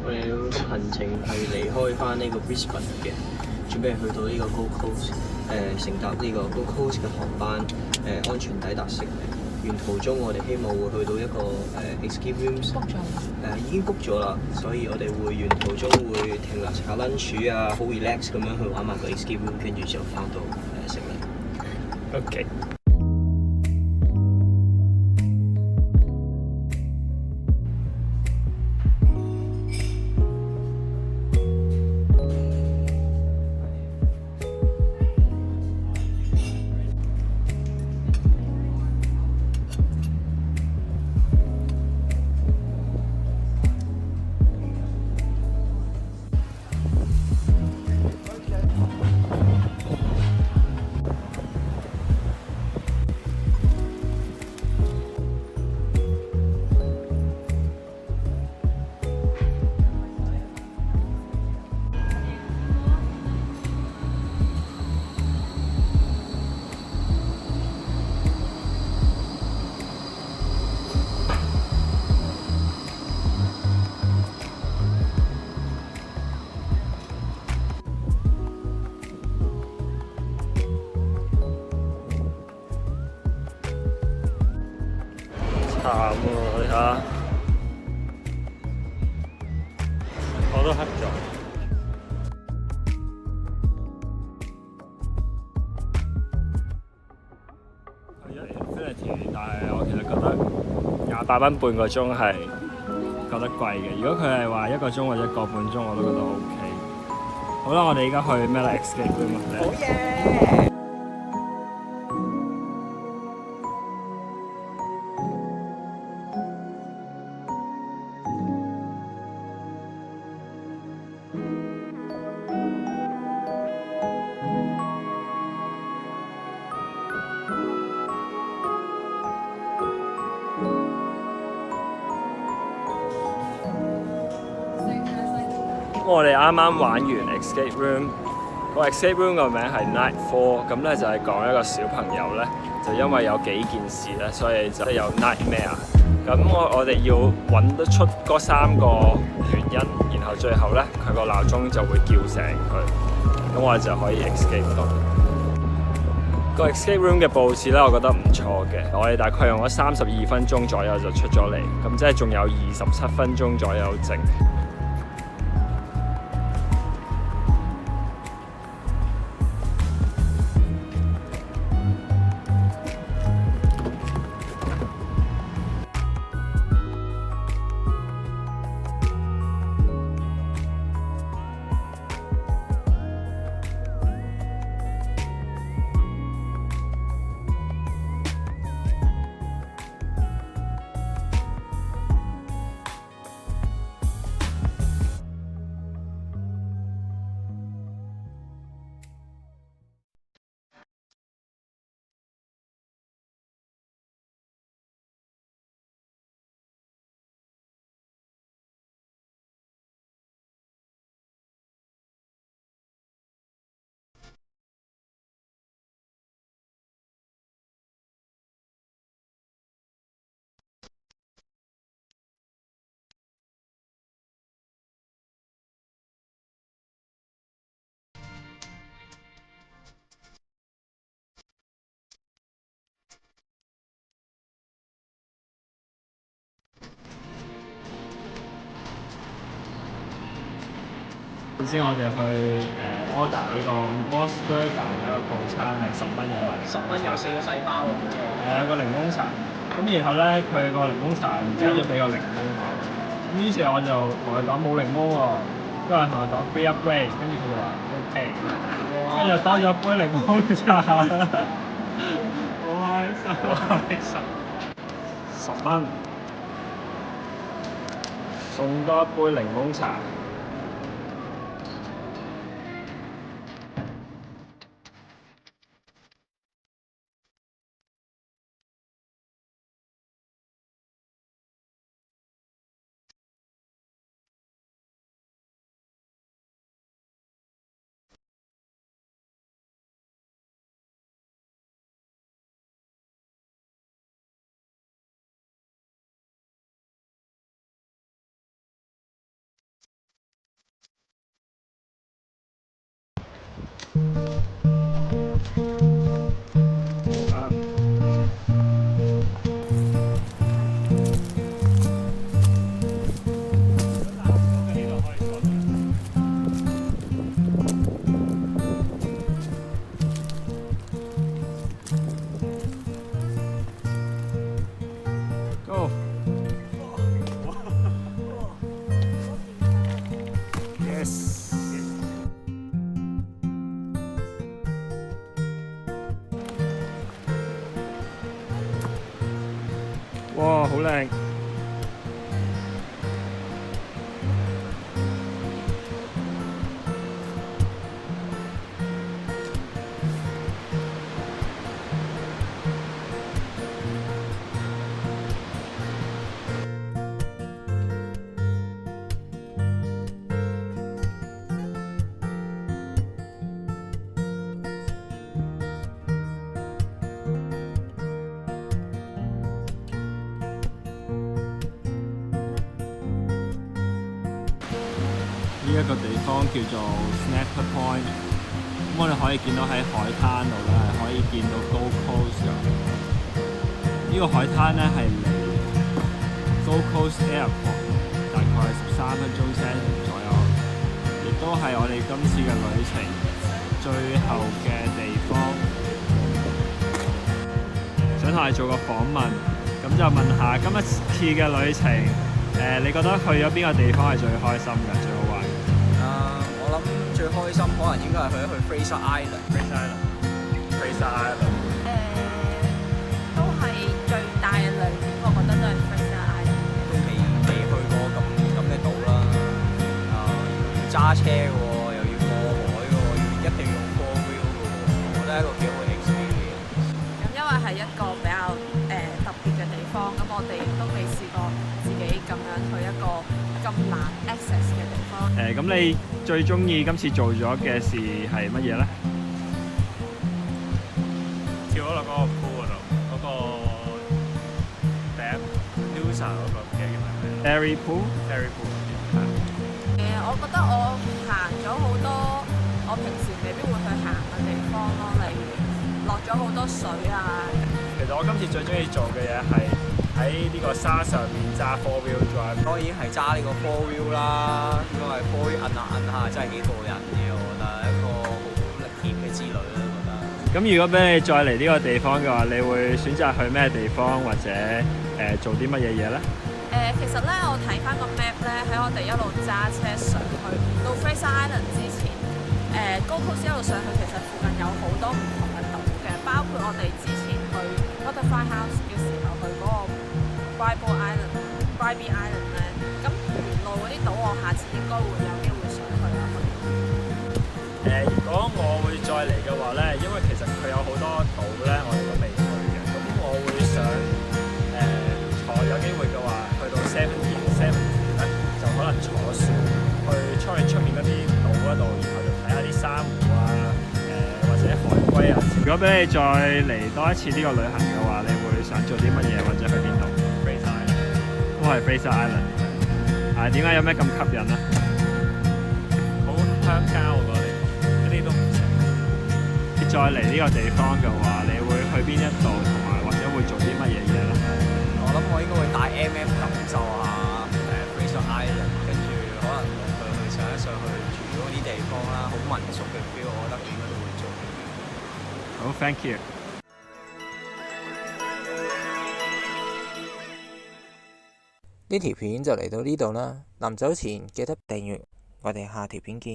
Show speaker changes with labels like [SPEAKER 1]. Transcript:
[SPEAKER 1] 我哋行程係離開翻呢個 Brisbane 嘅，準備去到呢個 Gold Coast，乘搭呢個 Gold Coast 嘅航班，安全抵達悉尼。沿途中我哋希望會去到一個escape rooms， 已經 book 咗啦，所以我哋會沿途中會停留食下 lunch 啊，好 relax 咁樣去玩埋個 escape room， 跟住之後翻到悉尼。OK。慘喎！你睇下，我都黑咗。去咗 Infinity， 但係我其實覺得28蚊半個鐘係覺得貴嘅。如果佢係話1個鐘或者1個半鐘，我都覺得 OK。好啦，我哋而家去咩咧 ？Escape room 啊！好嘢！我哋啱啱玩完 escape room， 個 escape room 個名係 Night 4， 咁咧就係講一個小朋友咧，就因為有幾件事咧，所以就有 nightmare。咁我哋要揾得出嗰3個原因，然後最後咧佢個鬧鐘就會叫醒佢，咁我哋就可以 escape 到。個 escape room 嘅佈置咧，我覺得唔錯嘅。我哋大概用咗32分鐘左右就出咗嚟，咁即係仲有27分鐘左右剩。首先我哋去order 呢個 Moss Burger 嘅套餐係10蚊人民，10蚊有4個細包喎。有個檸檬茶，咁然後咧佢個檸檬茶唔記得咗俾個檸檬我，咁於是我就同佢講冇檸檬喎，跟住同佢講 free upgrade，跟住佢就話 OK， 跟住多咗杯檸檬茶，好開心，好開心，10蚊送多一杯檸檬茶。Go! Yes! 哇，好靚！呢一個地方叫做 Snapper Point，咁我哋可以見到喺海灘度咧，係可以見到 Gold Coast 嘅。呢個海灘咧係離 Gold Coast Airport 大概13分鐘車程左右，亦都係我哋今次嘅旅程最後嘅地方。想同你做個訪問，咁就問下今一次嘅旅程，你覺得去咗邊個地方係最開心嘅、最好玩嘅？
[SPEAKER 2] 我諗最開心可能應該係去一去 Fraser Island。Fraser Island。
[SPEAKER 3] 都係最大嘅亮點，我覺得都係 Fraser Island。
[SPEAKER 2] 都未去過咁嘅島啦。要揸車嘅喎，又要過海嘅喎，一定要用 four wheel 嘅喎，我覺得係一個幾好嘅 experience。
[SPEAKER 3] 咁因為係一個比較特別嘅地方，咁我哋都未試過自己咁樣去一個咁難 access 嘅地方。
[SPEAKER 1] 咁你最中意今次做咗嘅事係乜嘢咧？
[SPEAKER 4] 跳咗落嗰個 pool 嗰度，嗰個第一 Noosa 嗰個唔記得叫咩名
[SPEAKER 1] Fairy Pool。
[SPEAKER 3] 我覺得我行咗好多我平時未必會去行嘅地方咯，例如落咗好多水啊。
[SPEAKER 1] 其實我今次最中意做嘅嘢係喺呢個沙上面揸 four wheel drive。
[SPEAKER 2] 當然係揸呢個 four wheel 啦，應該係 four wheel 摁下真係幾過癮嘅，我覺得一個好歷險嘅之旅啦，我覺得。
[SPEAKER 1] 咁如果俾你再嚟呢個地方嘅話，你會選擇去咩地方或者做啲乜嘢嘢咧？
[SPEAKER 3] 其實咧，我睇翻個 map 咧，喺我哋一路揸車上去到 Fraser Island 之前，Gold Coast 一路上去，其實附近有好多唔同嘅島嘅，包括我哋之前去 Butterfly House 嘅時候去嗰個 Bribie Island 咧，咁沿路嗰啲島，我下次應該會有機會上去啦。
[SPEAKER 1] 如果我會再嚟嘅話咧，因為其實佢有好多島咧，我哋都未去嘅，咁我會想有機會嘅話，去到7咧，就可能坐船去出面嗰啲島嗰度，然後就睇下啲珊瑚啊，或者海龜啊。如果俾你再嚟多一次呢個旅行嘅話，你會想做啲乜嘢或者去邊度 ？Fraser Island 都係 Fraser Island。點解有咩咁吸引啊？
[SPEAKER 4] 好鄉郊嗰個地方，一啲都唔城。
[SPEAKER 1] 你再嚟呢個地方嘅話，你會去邊一度，同埋或者會做啲乜嘢嘢咧？
[SPEAKER 2] 我諗我應該會帶 MM 感受下Fraser Island，跟住可能落去上一上去住嗰啲地方啦，好民宿嘅 feel，我覺得應該都會中意。
[SPEAKER 1] 好 ，thank you。
[SPEAKER 5] 呢條片就嚟到呢度啦，臨走前記得訂閱，我哋下條片見。